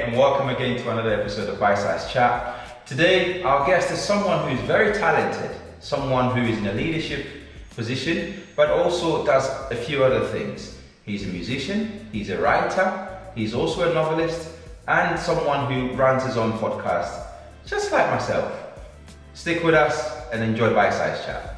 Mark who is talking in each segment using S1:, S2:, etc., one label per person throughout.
S1: and welcome again to another episode of Bite Size Chat. Today, our guest is someone who is very talented, someone who is in a leadership position, but also does a few other things. He's a musician, he's a writer, he's also a novelist, and someone who runs his own podcast, just like myself. Stick with us and enjoy Bite Size Chat.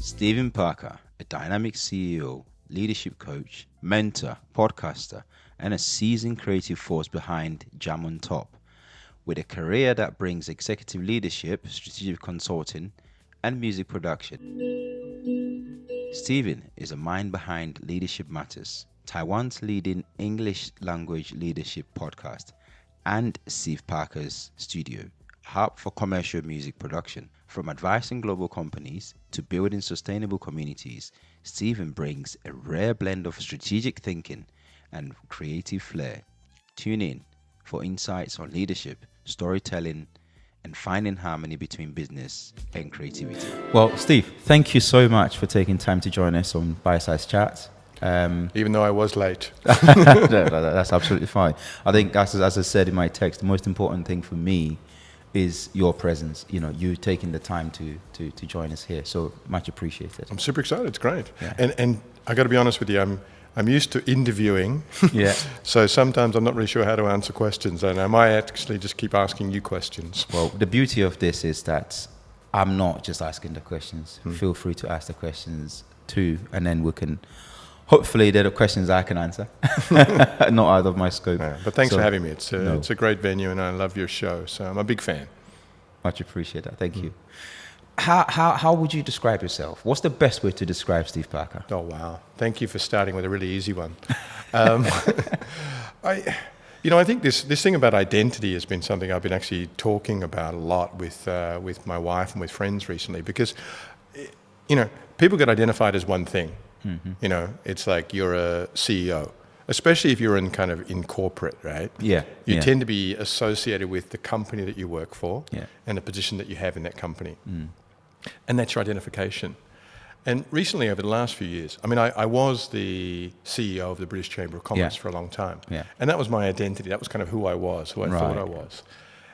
S1: Stephen Parker, a dynamic CEO, leadership coach, mentor, podcaster, and a seasoned creative force behind Jam on Top, with a career that brings executive leadership, strategic consulting, and music production. Stephen is a mind behind Leadership Matters, Taiwan's leading English language leadership podcast, and Steve Parker's studio, a hub for commercial music production. From advising global companies to building sustainable communities, Stephen brings a rare blend of strategic thinking and creative flair. Tune in for insights on leadership, storytelling, and finding harmony between business and creativity. Well, Steve, thank you so much for taking time to join us on Bite Size Chat.
S2: Even though I was late.
S1: That's absolutely fine. I think, as I said in my text, the most important thing for me is your presence, you taking the time to join us here. So much appreciated.
S2: I'm super excited. It's great.
S1: Yeah.
S2: And I got to be honest with you, I'm used to interviewing.
S1: Yeah.
S2: So sometimes I'm not really sure how to answer questions, and I might actually just keep asking you questions.
S1: Well, the beauty of this is that I'm not just asking the questions. Feel free to ask the questions too, and then we can, hopefully they're the questions I can answer, not out of my scope.
S2: Yeah, but thanks for having me. It's a great venue, and I love your show, so I'm a big fan.
S1: Much appreciate that. Thank you. How would you describe yourself? What's the best way to describe Steve Parker?
S2: Oh, wow. Thank you for starting with a really easy one. I think this thing about identity has been something I've been actually talking about a lot with my wife and with friends recently, because, people get identified as one thing. Mm-hmm. It's like you're a CEO, especially if you're in corporate, right?
S1: Yeah.
S2: You tend to be associated with the company that you work for and the position that you have in that company. Mm. And that's your identification. And recently, over the last few years, I was the CEO of the British Chamber of Commerce for a long time. Yeah. And that was my identity. That was kind of who I was, who I thought I was.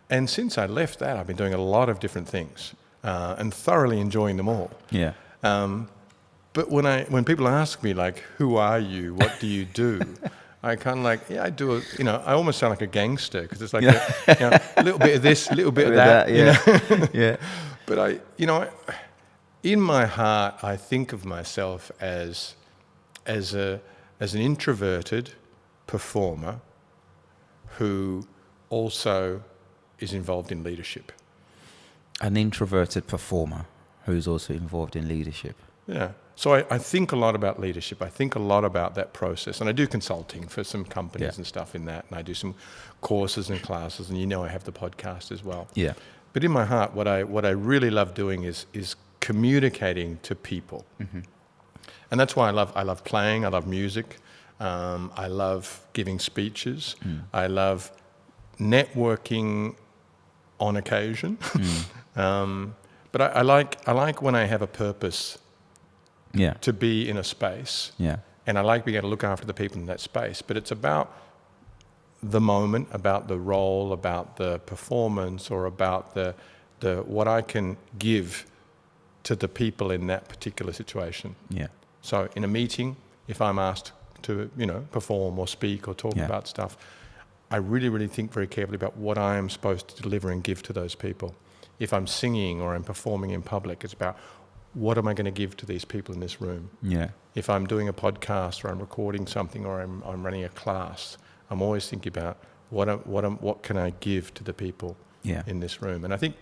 S2: And since I left that, I've been doing a lot of different things and thoroughly enjoying them all. Yeah. But when people ask me, like, who are you? What do you do? I kind of I do I almost sound like a gangster, because it's like a little bit of this, a little bit of that. Yeah. But in my heart, I think of myself as an introverted performer who also is involved in leadership.
S1: An introverted performer who's also involved in leadership.
S2: Yeah. So I think a lot about leadership. I think a lot about that process. And I do consulting for some companies and stuff in that. And I do some courses and classes. And I have the podcast as well. Yeah. But in my heart, what I really love doing is communicating to people. Mm-hmm. And that's why I love playing. I love music. I love giving speeches. I love networking on occasion. But I like when I have a purpose to be in a space. Yeah. And I like being able to look after the people in that space. But it's about the moment, about the role, about the performance, or about the what I can give to the people in that particular situation. Yeah. So in a meeting, if I'm asked to, perform or speak or talk about stuff, I really, really think very carefully about what I am supposed to deliver and give to those people. If I'm singing or I'm performing in public, it's about what am I going to give to these people in this room? Yeah. If I'm doing a podcast or I'm recording something or I'm running a class, I'm always thinking about what can I give to the people in this room? And I think,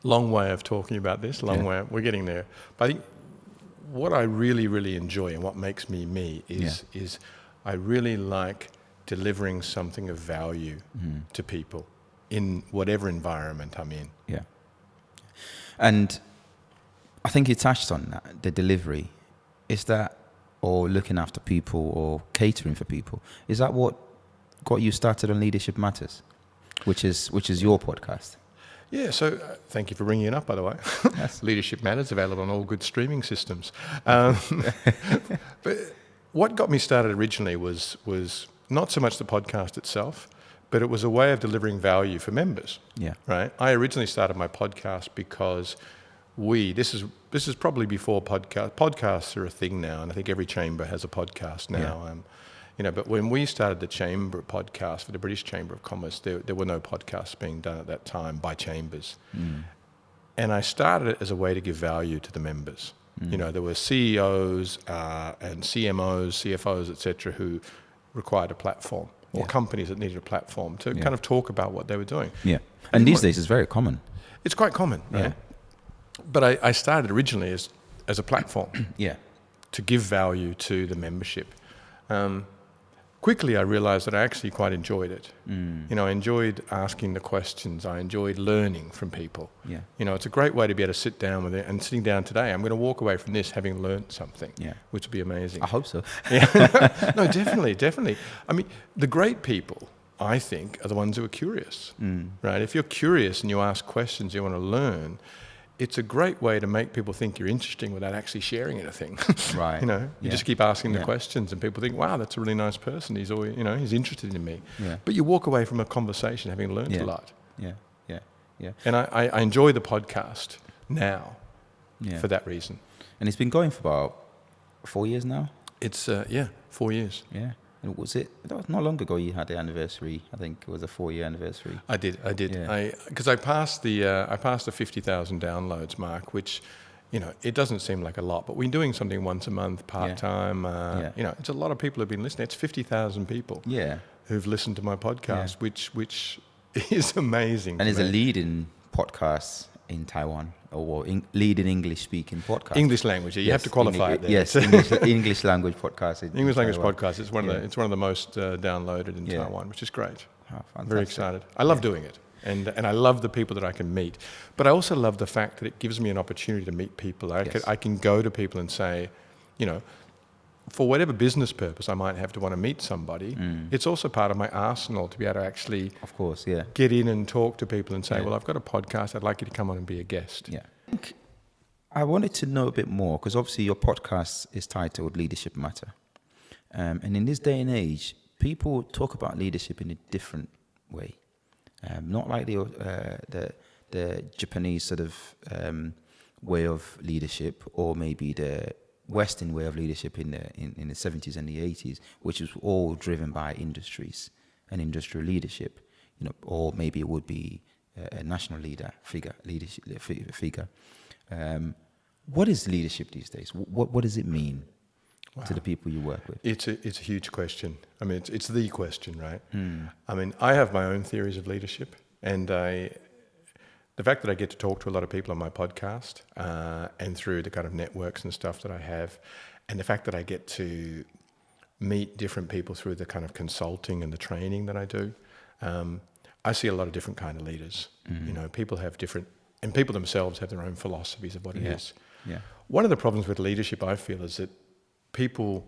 S2: long way of talking about this, we're getting there. But I think what I really, really enjoy and what makes me is I really like delivering something of value to people in whatever environment I'm in.
S1: Yeah. And I think you touched on that, the delivery. Is that, or looking after people or catering for people, is that what got you started on Leadership Matters? which is your podcast.
S2: Yeah, so thank you for bringing it up, by the way.
S1: Yes.
S2: Leadership Matters, available on all good streaming systems. But what got me started originally was not so much the podcast itself, but it was a way of delivering value for members.
S1: Yeah.
S2: Right. I originally started my podcast because this is probably before podcasts are a thing now, and I think every chamber has a podcast now. Yeah. But when we started the chamber podcast for the British Chamber of Commerce, there were no podcasts being done at that time by chambers. And I started it as a way to give value to the members. There were CEOs and CMOs, CFOs, etc., who required a platform, or companies that needed a platform to kind of talk about what they were doing.
S1: Yeah, and these days it's very common.
S2: It's quite common, right? But I started originally as a platform to give value to the membership. Quickly I realized that I actually quite enjoyed it. I enjoyed asking the questions. I enjoyed learning from people.
S1: Yeah.
S2: It's a great way to be able to sit down with it. And sitting down today, I'm going to walk away from this having learned something, which would be amazing.
S1: I hope so.
S2: No, definitely. I mean, the great people, I think, are the ones who are curious, right? If you're curious and you ask questions, you want to learn, it's a great way to make people think you're interesting without actually sharing anything.
S1: Right.
S2: You just keep asking the questions and people think, wow, that's a really nice person. He's always, he's interested in me.
S1: Yeah.
S2: But you walk away from a conversation having learned a lot.
S1: Yeah.
S2: And I enjoy the podcast now for that reason.
S1: And it's been going for about 4 years now?
S2: It's, 4 years.
S1: Yeah. And that was not long ago you had the anniversary. I think it was a 4-year anniversary.
S2: I did.
S1: Yeah.
S2: Because I passed the 50,000 downloads mark, which, it doesn't seem like a lot, but we're doing something once a month, part-time. It's a lot of people who've been listening. It's 50,000 people who've listened to my podcast, which is amazing.
S1: And it's a leading podcast in Taiwan, or leading English-speaking podcast.
S2: English language, you have to qualify it there.
S1: Yes, English language podcast.
S2: English language podcast. It's one of the most downloaded in Taiwan, which is great.
S1: Oh,
S2: I'm very excited. I love doing it, and I love the people that I can meet. But I also love the fact that it gives me an opportunity to meet people. I can go to people and say, for whatever business purpose I might have to want to meet somebody, it's also part of my arsenal to be able to actually,
S1: of course,
S2: get in and talk to people and say, well, I've got a podcast, I'd like you to come on and be a guest.
S1: Yeah. I wanted to know a bit more, because obviously your podcast is titled Leadership Matter. And in this day and age, people talk about leadership in a different way. Not like the Japanese sort of way of leadership, or maybe the Western way of leadership in the 70s and the 80s, which was all driven by industries and industrial leadership, or maybe it would be a national leadership figure. What is leadership these days? What does it mean to the people you work with?
S2: It's a huge question. I mean, it's the question, right? I mean, I have my own theories of leadership, and the fact that I get to talk to a lot of people on my podcast and through the kind of networks and stuff that I have, and the fact that I get to meet different people through the kind of consulting and the training that I do, I see a lot of different kind of leaders. People have different, and people themselves have their own philosophies of what it is.
S1: Yeah.
S2: One of the problems with leadership, I feel, is that people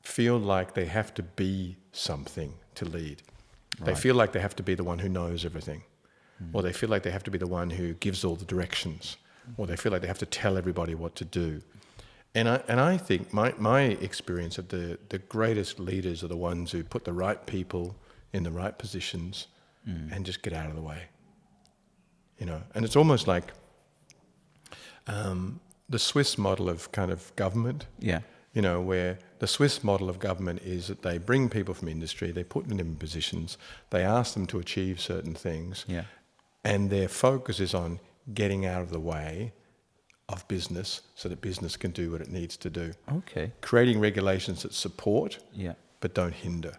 S2: feel like they have to be something to lead. Right. They feel like they have to be the one who knows everything. Or they feel like they have to be the one who gives all the directions, or they feel like they have to tell everybody what to do. And I think my experience of the greatest leaders are the ones who put the right people in the right positions and just get out of the way. And it's almost like the Swiss model of kind of government. Yeah. Where the Swiss model of government is that they bring people from industry, they put them in positions, they ask them to achieve certain things. Yeah. And their focus is on getting out of the way of business so that business can do what it needs to do. Okay. Creating regulations that support, but don't hinder.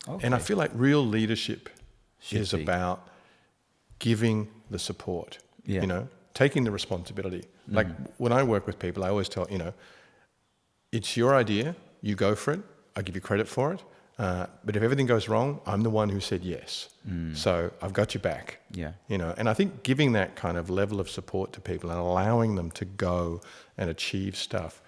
S2: Okay. And I feel like real leadership is about giving the support, taking the responsibility. Like when I work with people, I always tell, it's your idea, you go for it, I give you credit for it. But if everything goes wrong, I'm the one who said yes. So I've got your back. Yeah. And I think giving that kind of level of support to people and allowing them to go and achieve stuff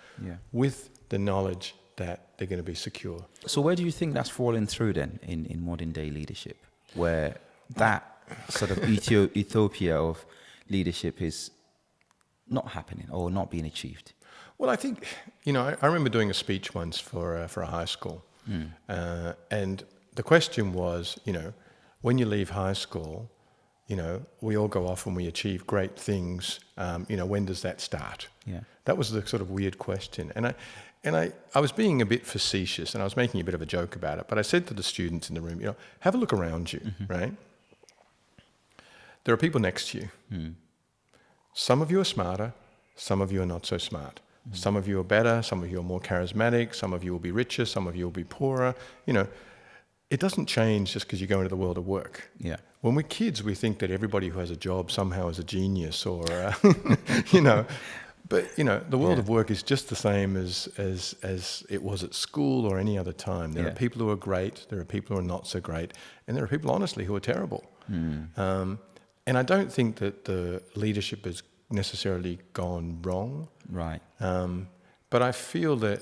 S2: with the knowledge that they're going to be secure.
S1: So where do you think that's falling through then in modern day leadership, where that sort of utopia of leadership is not happening or not being achieved?
S2: Well, I think, I remember doing a speech once for a high school. And the question was, when you leave high school, we all go off and we achieve great things. When does that start?
S1: Yeah.
S2: That was the sort of weird question. And I was being a bit facetious and I was making a bit of a joke about it. But I said to the students in the room, have a look around you, right? There are people next to you. Some of you are smarter. Some of you are not so smart. Some of you are better. Some of you are more charismatic. Some of you will be richer. Some of you will be poorer. It doesn't change just because you go into the world of work.
S1: Yeah.
S2: When we're kids, we think that everybody who has a job somehow is a genius or, But, the world of work is just the same as it was at school or any other time. There are people who are great. There are people who are not so great. And there are people, honestly, who are terrible. And I don't think that the leadership has necessarily gone wrong.
S1: Right.
S2: But I feel that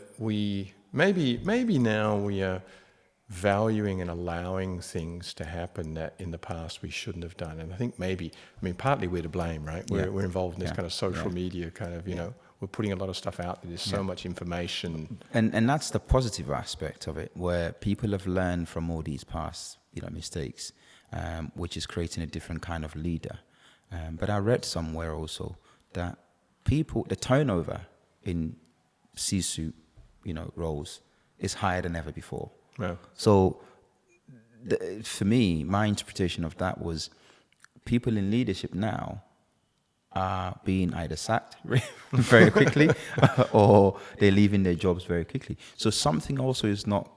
S2: maybe now we are valuing and allowing things to happen that in the past we shouldn't have done. And I think partly we're to blame, right? We're involved in this kind of social media kind of, we're putting a lot of stuff out there. There's so much information.
S1: And that's the positive aspect of it, where people have learned from all these past, mistakes, which is creating a different kind of leader. But I read somewhere also that the turnover in C-suite, roles is higher than ever before.
S2: Yeah.
S1: So for me, my interpretation of that was people in leadership now are being either sacked very quickly or they're leaving their jobs very quickly. So something also is not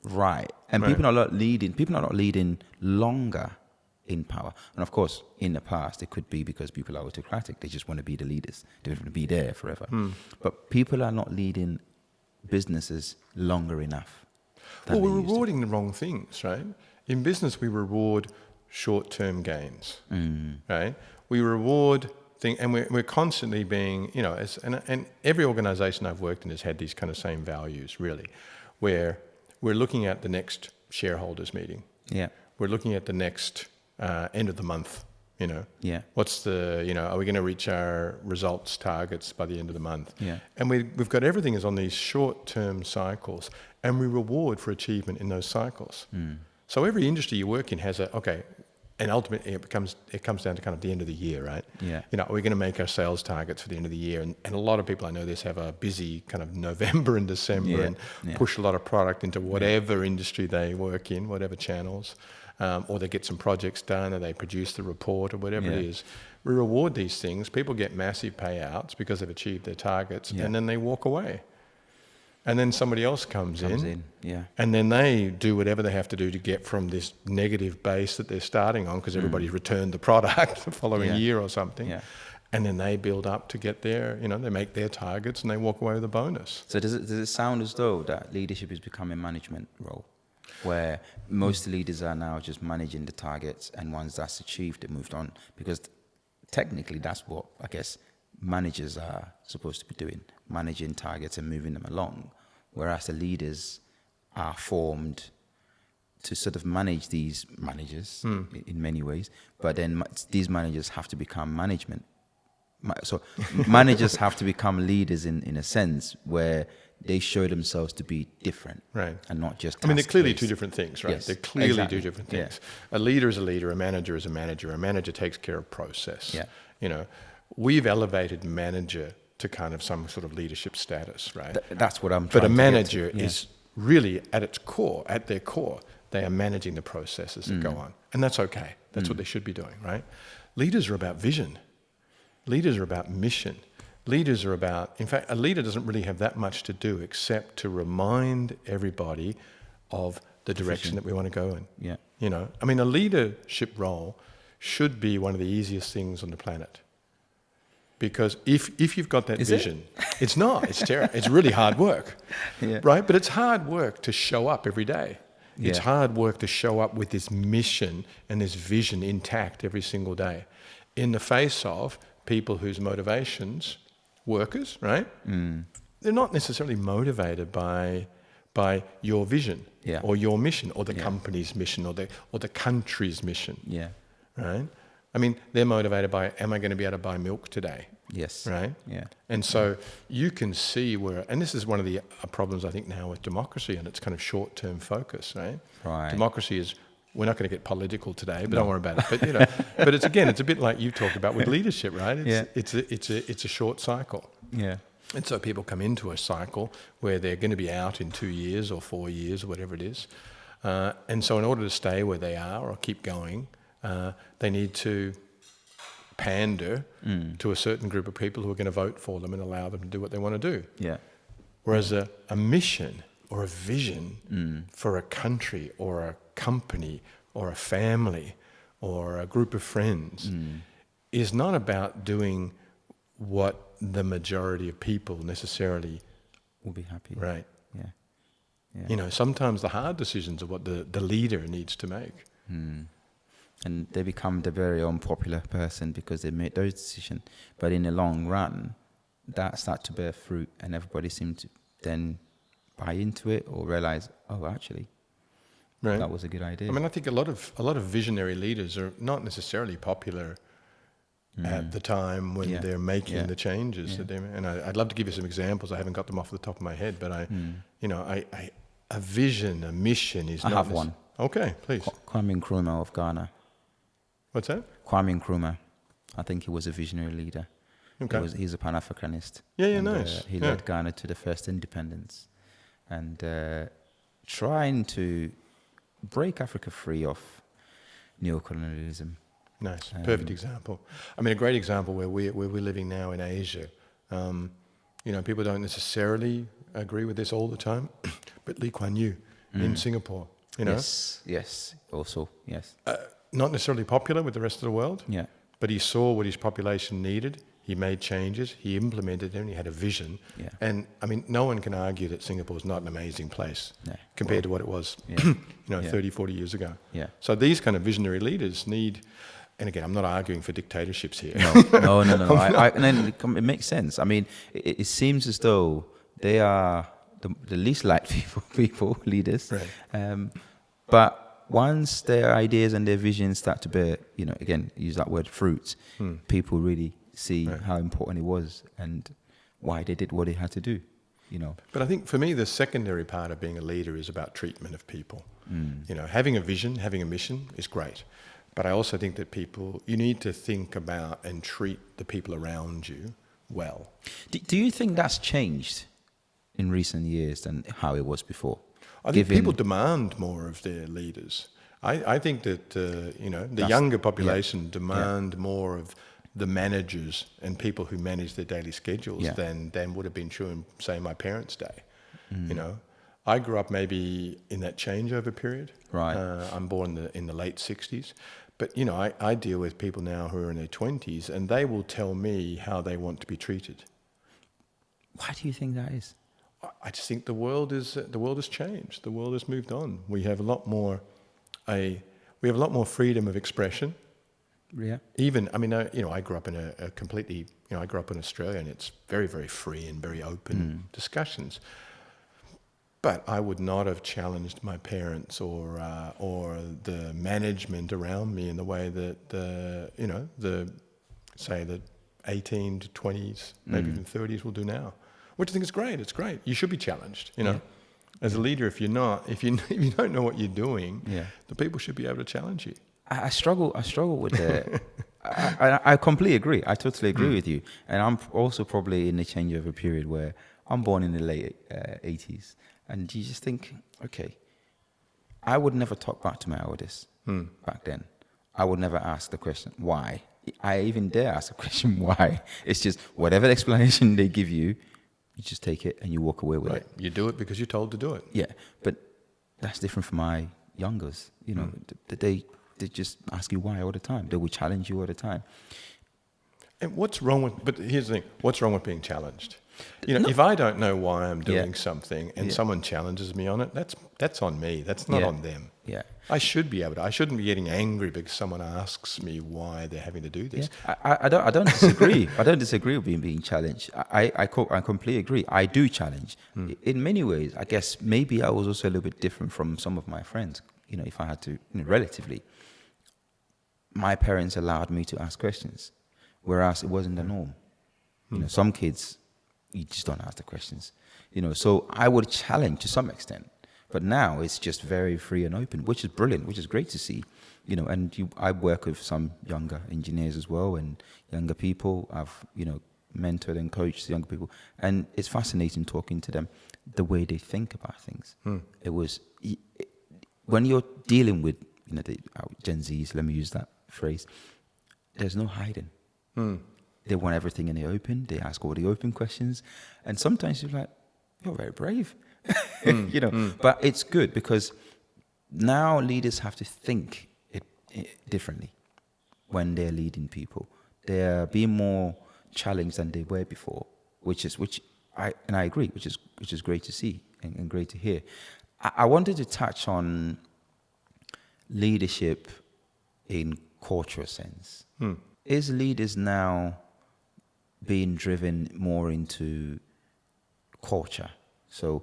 S1: right. And people are not leading longer in power. And of course, in the past, it could be because people are autocratic. They just want to be the leaders. They want to be there forever. But people are not leading businesses longer enough.
S2: Well, we're rewarding the wrong things, right? In business, we reward short-term gains, right? We reward things, and we're constantly being, and every organization I've worked in has had these kind of same values, really, where we're looking at the next shareholders meeting.
S1: Yeah.
S2: We're looking at the next end of the month,
S1: Yeah.
S2: What's the, are we going to reach our results targets by the end of the month?
S1: Yeah.
S2: And we've got everything is on these short-term cycles, and we reward for achievement in those cycles. So every industry you work in has and ultimately it comes down to kind of the end of the year, right?
S1: Yeah.
S2: Are we going to make our sales targets for the end of the year? And a lot of people I know this have a busy kind of November and December and push a lot of product into whatever industry they work in, whatever channels. Or they get some projects done, or they produce the report, or whatever it is. We reward these things. People get massive payouts because they've achieved their targets, and then they walk away. And then somebody else comes in, and then they do whatever they have to do to get from this negative base that they're starting on because everybody's returned the product the following year or something. Yeah. And then they build up to get there, they make their targets and they walk away with a bonus.
S1: So does it sound as though that leadership is becoming a management role, where most leaders are now just managing the targets, and once that's achieved, they moved on? Because technically that's what I guess managers are supposed to be doing, managing targets and moving them along, whereas the leaders are formed to sort of manage these managers in many ways, but then these managers have to become management. So managers have to become leaders in a sense where they show themselves to be different,
S2: right?
S1: And not just.
S2: They're clearly two different things, right?
S1: Yes,
S2: they're clearly
S1: exactly.
S2: two different things.
S1: Yeah.
S2: A leader is a leader. A manager is a manager. A manager takes care of process.
S1: Yeah.
S2: We've elevated manager to kind of some sort of leadership status, right?
S1: That's what I'm trying to get to.
S2: But a manager is really at their core, they are managing the processes that go on. And that's okay. That's what they should be doing, right? Leaders are about vision. Leaders are about mission. Leaders are about, in fact, a leader doesn't really have that much to do except to remind everybody of the direction that we want to go in.
S1: Yeah.
S2: A leadership role should be one of the easiest things on the planet. Because if you've got that vision, it's not. It's terrible. It's really hard work, right? But it's hard work to show up every day. Yeah. It's hard work to show up with this mission and this vision intact every single day in the face of people whose motivations, workers, right? They're not necessarily motivated by your vision or your mission or the company's mission or the country's mission.
S1: Yeah.
S2: right? I mean, they're motivated by, am I going to be able to buy milk today?
S1: Yes.
S2: Right?
S1: Yeah.
S2: And so you can see where, and this is one of the problems I think now with democracy and its kind of short-term focus, right?
S1: Right.
S2: Democracy is, we're not going to get political today, but don't worry about it. But, you know, but it's a bit like you talked about with leadership, right? It's a short cycle.
S1: Yeah.
S2: And so people come into a cycle where they're going to be out in 2 years or 4 years or whatever it is. And so in order to stay where they are or keep going, they need to pander to a certain group of people who are going to vote for them and allow them to do what they want to do.
S1: Yeah.
S2: Whereas a mission or a vision for a country or a company or a family or a group of friends is not about doing what the majority of people necessarily
S1: will be happy.
S2: Right.
S1: Yeah. Yeah.
S2: You know, sometimes the hard decisions are what the leader needs to make.
S1: And they become the very unpopular person because they made those decisions. But in the long run, that starts to bear fruit, and everybody seems to then buy into it or realize, oh, actually, that was a good idea.
S2: I mean, I think a lot of visionary leaders are not necessarily popular at the time when they're making the changes that they. And I'd love to give you some examples. I haven't got them off the top of my head, but a vision, a mission is.
S1: I have one.
S2: Okay, please.
S1: Kwame Nkrumah of Ghana.
S2: What's that?
S1: Kwame Nkrumah. I think he was a visionary leader.
S2: Okay.
S1: He's a Pan-Africanist.
S2: Nice.
S1: He led Ghana to the first independence, and trying to break Africa free of neocolonialism.
S2: Nice, perfect example. I mean, a great example where we're living now in Asia. People don't necessarily agree with this all the time, but Lee Kuan Yew in Singapore, you know?
S1: Yes, also, yes.
S2: Not necessarily popular with the rest of the world,
S1: Yeah.
S2: but he saw what his population needed. He made changes, he implemented them, he had a vision.
S1: Yeah.
S2: And I mean, no one can argue that Singapore is not an amazing place compared to what it was, 30, 40 years ago.
S1: Yeah.
S2: So these kind of visionary leaders need, and again, I'm not arguing for dictatorships here.
S1: No. It makes sense. I mean, it seems as though they are the least liked people, leaders.
S2: Right.
S1: But once their ideas and their visions start to bear, again, use that word, fruit, people really see how important it was and why they did what they had to do,
S2: But I think for me, the secondary part of being a leader is about treatment of people. Having a vision, having a mission is great. But I also think that you need to think about and treat the people around you well.
S1: Do you think that's changed in recent years than how it was before?
S2: I think people demand more of their leaders. I think that, the younger population demand more of the managers and people who manage their daily schedules than would have been true in, say, my parents' day. I grew up maybe in that changeover period.
S1: Right.
S2: I'm born in the late 60s. But, I deal with people now who are in their 20s, and they will tell me how they want to be treated.
S1: Why do you think that is?
S2: I just think the world has changed. The world has moved on. We have a lot more freedom of expression.
S1: Yeah.
S2: Even, I grew up in I grew up in Australia, and it's very, very free and very open discussions. But I would not have challenged my parents or the management around me in the way that the 18 to 20s, maybe even 30s will do now, which I think is great. It's great. You should be challenged. As a leader, if you don't know what you're doing, the people should be able to challenge you.
S1: I struggle with the. I completely agree. I totally agree with you, and I'm also probably in the changeover period where I'm born in the late 80s. And you just think, okay, I would never talk back to my elders back then. I would never ask the question, why? I even dare ask the question, why? It's just whatever explanation they give you, you just take it and you walk away with it.
S2: You do it because you're told to do it.
S1: Yeah, but that's different from my youngers. They just ask you why all the time. They will challenge you all the time.
S2: And but here's the thing, what's wrong with being challenged? If I don't know why I'm doing something and someone challenges me on it, that's on me. That's not on them.
S1: Yeah.
S2: I shouldn't be getting angry because someone asks me why they're having to do this.
S1: Yeah. I don't disagree. I don't disagree with being challenged. I completely agree. I do challenge. In many ways, I guess maybe I was also a little bit different from some of my friends, if I had to, relatively. my parents allowed me to ask questions, whereas it wasn't the norm. You know, some kids, you just don't ask the questions. You know, so I would challenge to some extent, but now it's just very free and open, which is brilliant, which is great to see. You know, and I work with some younger engineers as well, and younger people. I've, you know, mentored and coached younger people, and it's fascinating talking to them, the way they think about things. It was when you're dealing with, you know, the Gen Zs, let me use that phrase, there's no hiding. They want everything in the open. They ask all the open questions, and sometimes you're like, you're very brave, you know. But it's good because now leaders have to think it differently when they're leading people. They're being more challenged than they were before, which I agree, which is great to see and great to hear. I wanted to touch on leadership in cultural sense. Is leaders now being driven more into culture? So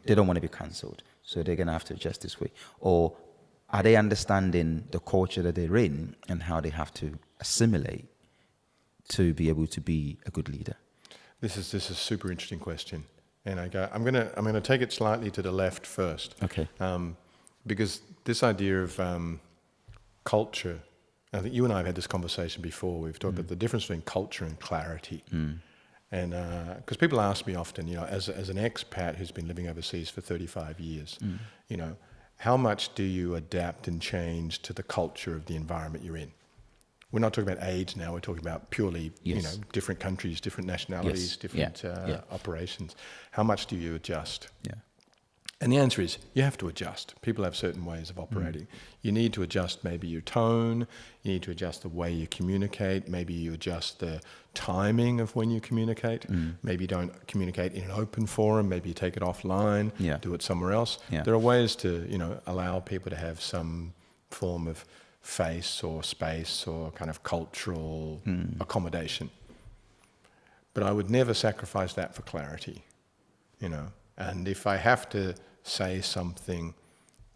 S1: they don't want to be cancelled, so they're going to have to adjust this way. Or are they understanding the culture that they're in and how they have to assimilate to be able to be a good leader?
S2: This is a super interesting question, and I'm gonna take it slightly to the left first.
S1: Okay.
S2: Because this idea of culture, I think you and I have had this conversation before. We've talked about the difference between culture and clarity. And because people ask me often, you know, as an expat who's been living overseas for 35 years, you know, how much do you adapt and change to the culture of the environment you're in? We're not talking about age now. We're talking about purely, you know, different countries, different nationalities, different operations. How much do you adjust? Yeah. And the answer is you have to adjust. People have certain ways of operating. You need to adjust maybe your tone. You need to adjust the way you communicate. Maybe you adjust the timing of when you communicate. Maybe you don't communicate in an open forum. Maybe you take it offline, do it somewhere else. There are ways to, you know, allow people to have some form of face or space or kind of cultural accommodation. But I would never sacrifice that for clarity, you know. And if I have to say something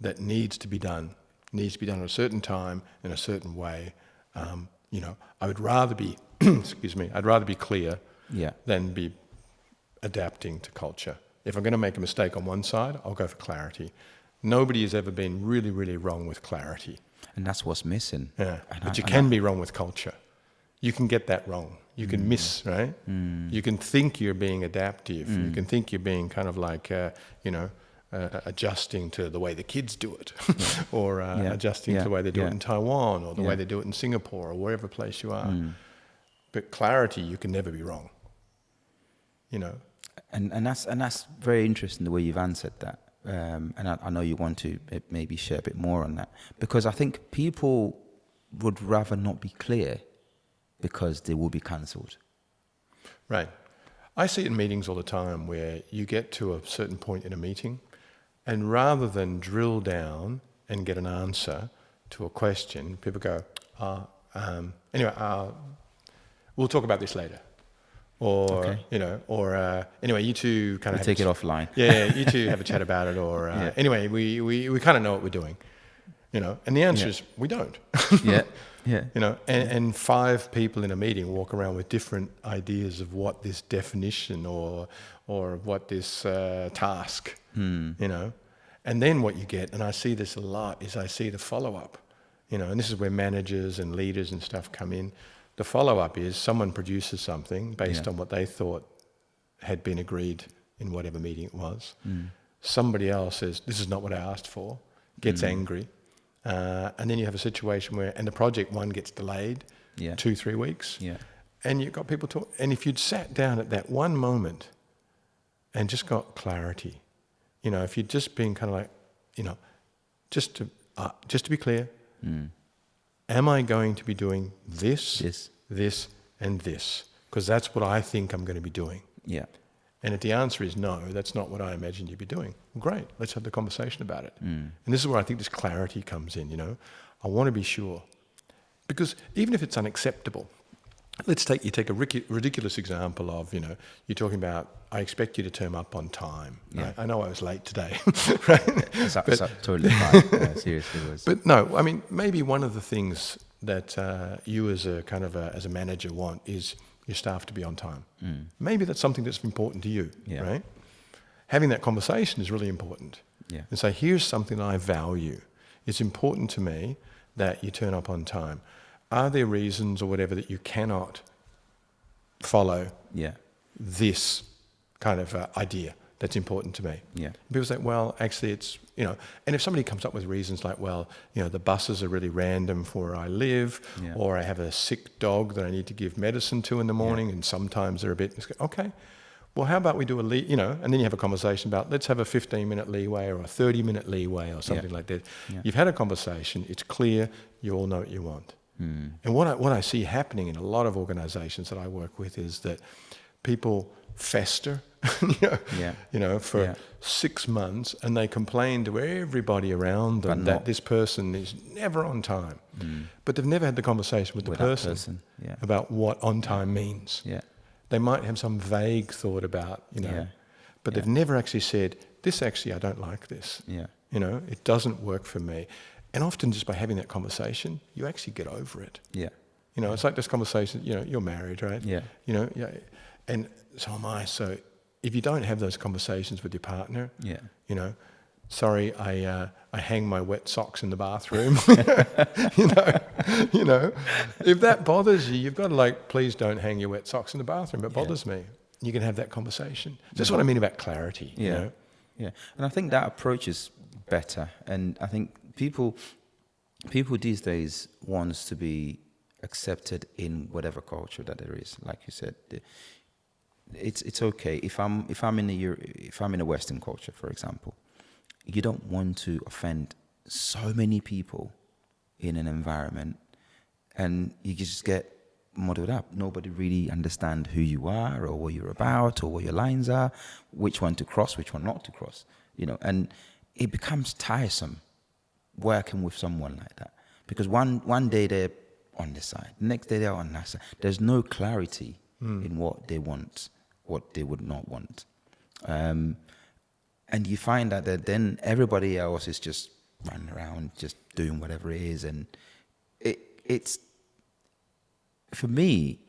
S2: that needs to be done at a certain time in a certain way, you know, I would rather be, I'd rather be clear than be adapting to culture. If I'm going to make a mistake on one side, I'll go for clarity. Nobody has ever been really, really wrong with clarity.
S1: And that's what's missing.
S2: Yeah, but you can be wrong with culture. You can get that wrong. You can miss, right? You can think you're being adaptive. You can think you're being kind of like, you know, adjusting to the way the kids do it, or adjusting to the way they do it in Taiwan, or the way they do it in Singapore, or wherever place you are. But clarity, you can never be wrong. You know.
S1: And that's very interesting the way you've answered that. And I know you want to maybe share a bit more on that, because I think people would rather not be clear because they will be cancelled.
S2: Right. I see it in meetings all the time where you get to a certain point in a meeting, and rather than drill down and get an answer to a question, people go, anyway, we'll talk about this later. Or, you know, or anyway, you two kind of
S1: take it offline.
S2: You two have a chat about it. Or anyway, we kind of know what we're doing, you know. And the answer is we don't. You know, and 5 people in a meeting walk around with different ideas of what this definition or what this task, you know. And then what you get, and I see this a lot, is I see the follow-up, you know, and this is where managers and leaders and stuff come in. The follow-up is someone produces something based on what they thought had been agreed in whatever meeting it was. Somebody else says, this is not what I asked for, gets angry. And then you have a situation where, and the project one gets delayed 2-3 weeks. And you've got people talk. And if you'd sat down at that one moment and just got clarity, you know, if you'd just been kind of like, you know, just to be clear, am I going to be doing this, and this? Because that's what I think I'm going to be doing. And if the answer is no, that's not what I imagined you'd be doing. Well, great, let's have the conversation about it. And this is where I think this clarity comes in, you know. I want to be sure. Because even if it's unacceptable, you take a ridiculous example of, you know, you're talking about, I expect you to turn up on time. Right? I know I was late today. Right?
S1: That's totally fine. Seriously was.
S2: But no, I mean, maybe one of the things you as a kind of as a manager want is your staff to be on time. Maybe that's something that's important to you, right? Having that conversation is really important.
S1: Yeah.
S2: And say, here's something I value. It's important to me that you turn up on time. Are there reasons or whatever that you cannot follow this kind of idea that's important to me?
S1: Yeah.
S2: People say, well, actually it's, and if somebody comes up with reasons like, well, the buses are really random for where I live, or I have a sick dog that I need to give medicine to in the morning, and sometimes they're a bit, okay, well, how about we do and then you have a conversation about, let's have a 15-minute leeway or a 30-minute leeway or something like that. Yeah. You've had a conversation, it's clear, you all know what you want. And what I see happening in a lot of organizations that I work with is that people fester, for 6 months, and they complain to everybody around them that this person is never on time. But they've never had the conversation with the person about what on time means. Yeah. They might have some vague thought about, but they've never actually said, this actually, I don't like this. Yeah. It doesn't work for me. And often just by having that conversation, you actually get over it. Yeah. It's like this conversation, you're married, right? Yeah. And so am I. So if you don't have those conversations with your partner, sorry, I hang my wet socks in the bathroom. If that bothers you, you've got to please don't hang your wet socks in the bathroom. It bothers me. You can have that conversation. That's what I mean about clarity. Yeah.
S1: Yeah. And I think that approach is better. And I think people these days wants to be accepted in whatever culture that there is. Like you said, it's okay if I'm in a Western culture, for example. You don't want to offend so many people in an environment, and you just get muddled up. Nobody really understands who you are or what you're about or what your lines are, which one to cross, which one not to cross. And it becomes tiresome working with someone like that, because one day they're on this side, the next day they're on that side. There's no clarity in what they want, what they would not want. And you find that then everybody else is just running around, just doing whatever it is. And it's, for me,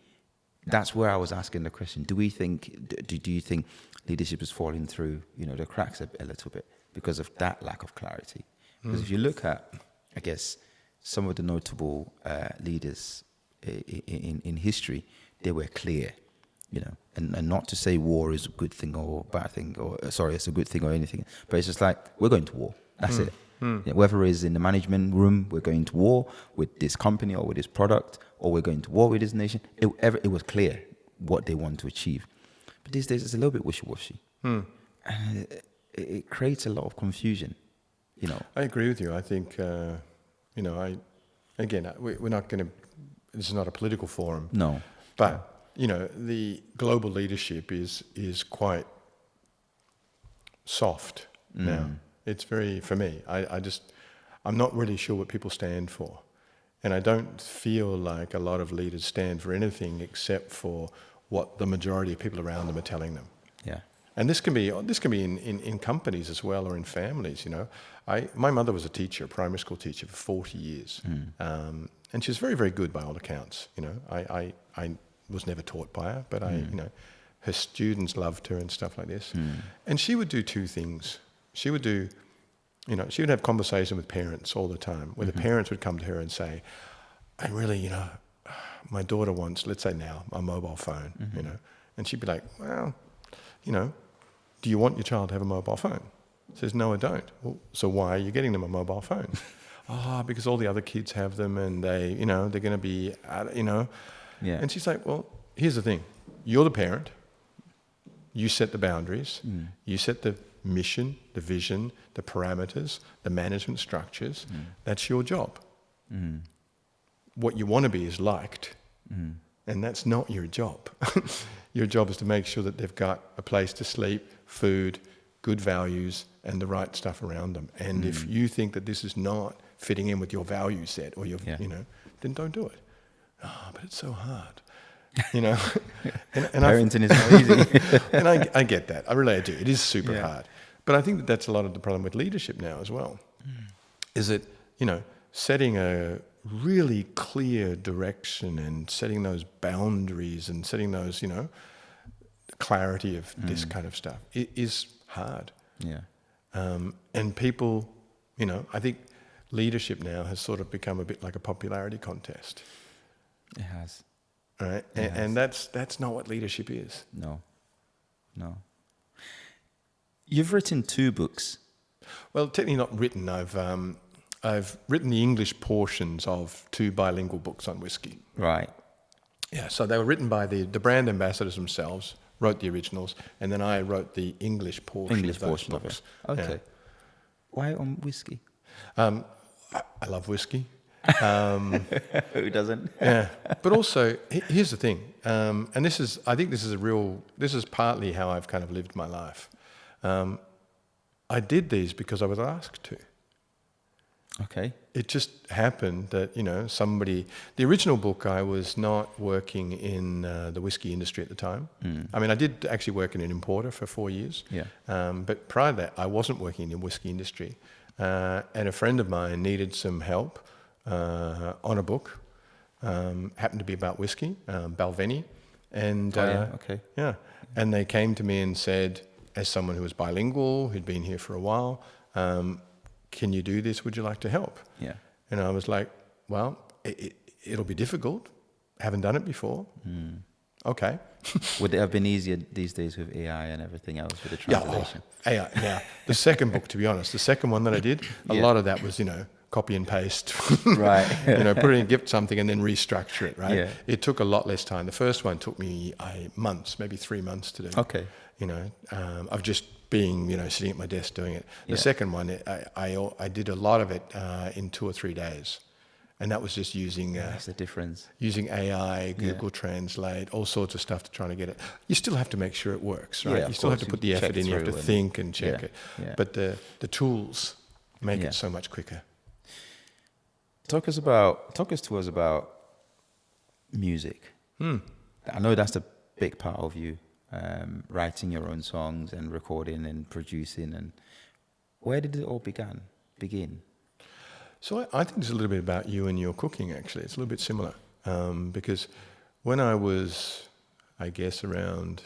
S1: that's where I was asking the question. Do you think leadership is falling through, the cracks a little bit because of that lack of clarity? Because if you look at, I guess, some of the notable leaders in history, they were clear. And not to say war is a good thing or a bad thing, it's a good thing or anything, but it's just like, we're going to war. That's it. Whether it's in the management room, we're going to war with this company or with this product, or we're going to war with this nation. It was clear what they want to achieve. But these days, it's a little bit wishy-washy. And it creates a lot of confusion,
S2: I agree with you. I think, we're not going to, this is not a political forum. No. But the global leadership is quite soft now. It's very, for me, I'm not really sure what people stand for. And I don't feel like a lot of leaders stand for anything except for what the majority of people around them are telling them. Yeah. And this can be in companies as well, or in families, My mother was a teacher, a primary school teacher for 40 years. And she was very, very good by all accounts. I was never taught by her, but her students loved her and stuff like this. And she would do two things. She would have conversation with parents all the time, where the parents would come to her and say, I really, my daughter wants, let's say now, a mobile phone, and she'd be like, well, do you want your child to have a mobile phone? Says, no, I don't. Well, so why are you getting them a mobile phone? Because all the other kids have them, and they're going to be, Yeah. And she's like, well, here's the thing. You're the parent. You set the boundaries. You set the mission, the vision, the parameters, the management structures. That's your job. What you want to be is liked. And that's not your job. Your job is to make sure that they've got a place to sleep, food, good values, and the right stuff around them. And if you think that this is not fitting in with your value set, or then don't do it. But it's so hard, And
S1: parenting is not easy.
S2: And I get that. I really do. It is super hard. But I think that's a lot of the problem with leadership now as well. Is it, setting really clear direction and setting those boundaries and setting those, clarity of this kind of stuff, it is hard.
S1: Yeah.
S2: And people, I think leadership now has sort of become a bit like a popularity contest.
S1: It has.
S2: Right? And that's not what leadership is.
S1: No. You've written 2 books.
S2: Well, technically not written. I've written the English portions of 2 bilingual books on whiskey.
S1: Right.
S2: Yeah, so they were written by the brand ambassadors themselves, wrote the originals, and then I wrote the English portion of those books.
S1: Okay. Yeah. Why on whiskey?
S2: I love whiskey.
S1: Who doesn't?
S2: Yeah, but also here's the thing, and I think this is partly how I've kind of lived my life. I did these because I was asked to.
S1: Okay.
S2: It just happened that, the original book, I was not working in the whiskey industry at the time. I mean, I did actually work in an importer for 4 years.
S1: Yeah.
S2: But prior to that, I wasn't working in the whiskey industry. And a friend of mine needed some help on a book. Happened to be about whiskey, Balvenie. And,
S1: okay.
S2: Yeah. And they came to me and said, as someone who was bilingual, who'd been here for a while, can you do this? Would you like to help?
S1: Yeah.
S2: And I was like, well, it'll be difficult. Haven't done it before. Okay.
S1: Would it have been easier these days with AI and everything else with the translation?
S2: AI, yeah. The second book, to be honest, the second one that I did, a lot of that was, copy and paste.
S1: Right.
S2: Put in, gift something and then restructure it, right?
S1: Yeah.
S2: It took a lot less time. The first one took me months, maybe 3 months to do.
S1: Okay.
S2: Of just being, sitting at my desk doing it. The second one, I did a lot of it in 2 or 3 days. And that was just using...
S1: That's the difference.
S2: Using AI, Google Translate, all sorts of stuff to try to get it. You still have to make sure it works, right?
S1: Yeah,
S2: you still have to put the effort in. You have to think and check it.
S1: Yeah.
S2: But the tools make it so much quicker.
S1: Talk to us about music. I know that's a big part of you, writing your own songs and recording and producing. And where did it all begin?
S2: So I think it's a little bit about you and your cooking, actually. It's a little bit similar. Because when I was, I guess, around,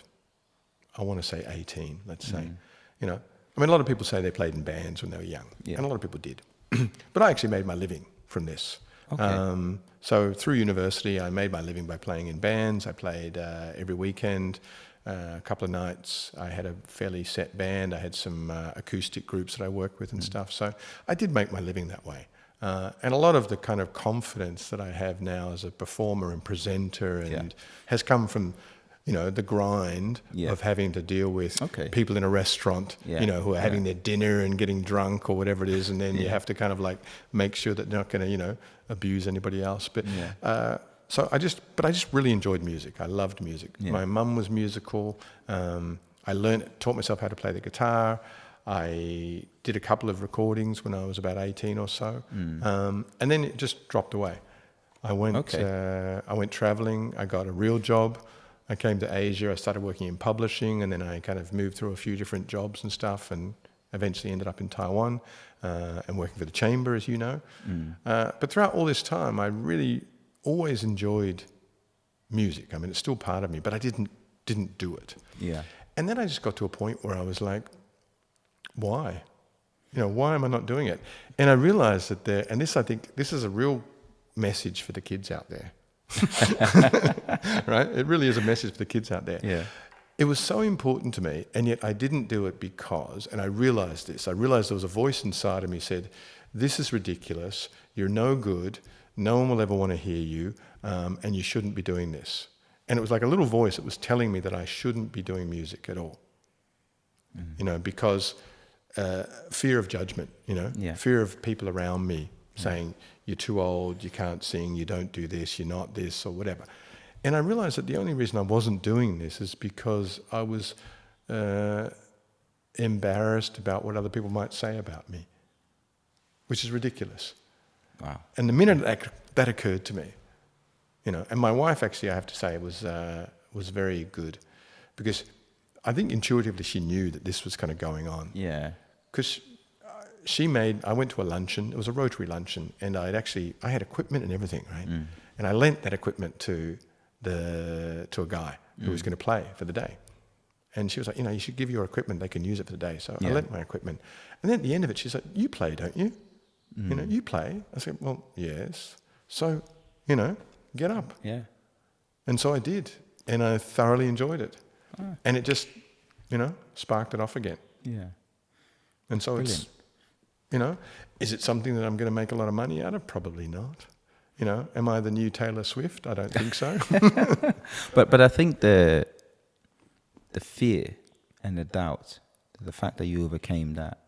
S2: I want to say 18, let's say, a lot of people say they played in bands when they were young. Yeah. And a lot of people did. But I actually made my living from this. Okay. So through university, I made my living by playing in bands. I played every weekend, a couple of nights. I had a fairly set band. I had some acoustic groups that I worked with and stuff. So I did make my living that way. And a lot of the kind of confidence that I have now as a performer and presenter and has come from, the grind of having to deal with people in a restaurant, who are having their dinner and getting drunk or whatever it is. And then you have to kind of like make sure that they're not going to, abuse anybody else. But I just really enjoyed music. I loved music. Yeah. My mum was musical. I taught myself how to play the guitar. I did a couple of recordings when I was about 18 or so. And then it just dropped away. I went traveling. I got a real job. I came to Asia. I started working in publishing, and then I kind of moved through a few different jobs and stuff, and eventually ended up in Taiwan and working for the Chamber, as you know. But throughout all this time, I really always enjoyed music. I mean, it's still part of me, but I didn't do it. Yeah. And then I just got to a point where I was like, why? Why am I not doing it? And I realized that I think this is a real message for the kids out there. Right? It really is a message for the kids out there. Yeah. It was so important to me, and yet I didn't do it because, and I realized this, there was a voice inside of me said, this is ridiculous, you're no good, no one will ever want to hear you, and you shouldn't be doing this. And it was like a little voice that was telling me that I shouldn't be doing music at all. Because fear of judgment, fear of people around me saying, you're too old, you can't sing, you don't do this, you're not this, or whatever. And I realized that the only reason I wasn't doing this is because I was embarrassed about what other people might say about me, which is ridiculous. Wow. And the minute that occurred to me, and my wife actually, I have to say, was very good, because I think intuitively she knew that this was kind of going on. Yeah. Because, I went to a luncheon. It was a Rotary luncheon, and I had equipment and everything, right? And I lent that equipment to a guy who was going to play for the day. And she was like, you should give your equipment. They can use it for the day. So I lent my equipment. And then at the end of it, she's like, you play, don't you? You play. I said, well, yes. So, get up.
S1: Yeah.
S2: And so I did. And I thoroughly enjoyed it. Oh. And it just, sparked it off again.
S1: Yeah.
S2: And so
S1: Brilliant.
S2: It's, is it something that I'm going to make a lot of money out of? Probably not. Am I the new Taylor Swift? I don't think so.
S1: But I think the fear and the doubt, the fact that you overcame that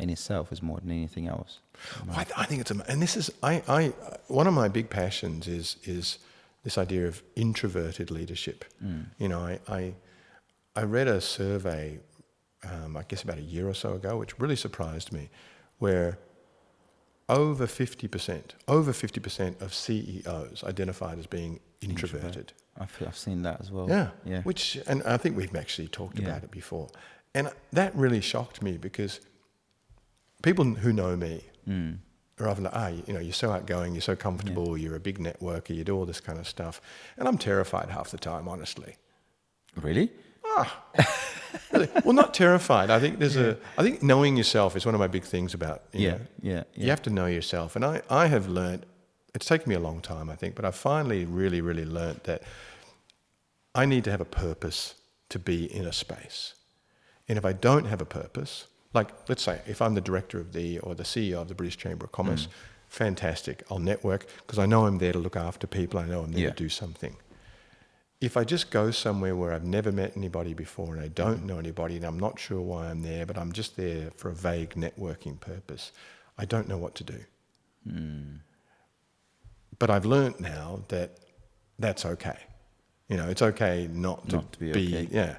S1: in itself is more than anything else.
S2: Well, I think it's and this is one of my big passions is this idea of introverted leadership. I read a survey, I guess about a year or so ago, which really surprised me, where over 50% of CEOs identified as being introverted.
S1: I've seen that as well.
S2: Yeah.
S1: Yeah.
S2: And I think we've actually talked about it before. And that really shocked me because people who know me are often like, you're so outgoing, you're so comfortable, you're a big networker, you do all this kind of stuff. And I'm terrified half the time, honestly.
S1: Really?
S2: Well, not terrified. I think I think knowing yourself is one of my big things about, you have to know yourself. And I have learned, it's taken me a long time, I think, but I've finally really, really learned that I need to have a purpose to be in a space. And if I don't have a purpose, like let's say if I'm the director or the CEO of the British Chamber of Commerce, fantastic, I'll network because I know I'm there to look after people, I know I'm there to do something. If I just go somewhere where I've never met anybody before and I don't know anybody and I'm not sure why I'm there, but I'm just there for a vague networking purpose, I don't know what to do. But I've learned now that that's okay. It's okay not to be okay. Yeah.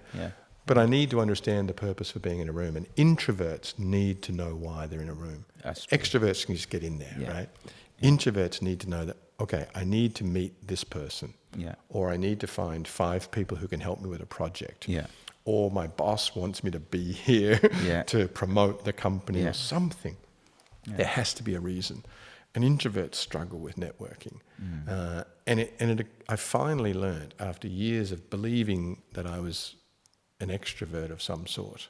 S2: But I need to understand the purpose for being in a room. And introverts need to know why they're in a room. Extroverts can just get in there, right? Yeah. Introverts need to know that, okay, I need to meet this person. Yeah. Or I need to find 5 people who can help me with a project. Yeah. Or my boss wants me to be here to promote the company or something. Yeah. There has to be a reason. And introverts struggle with networking. I finally learned after years of believing that I was an extrovert of some sort,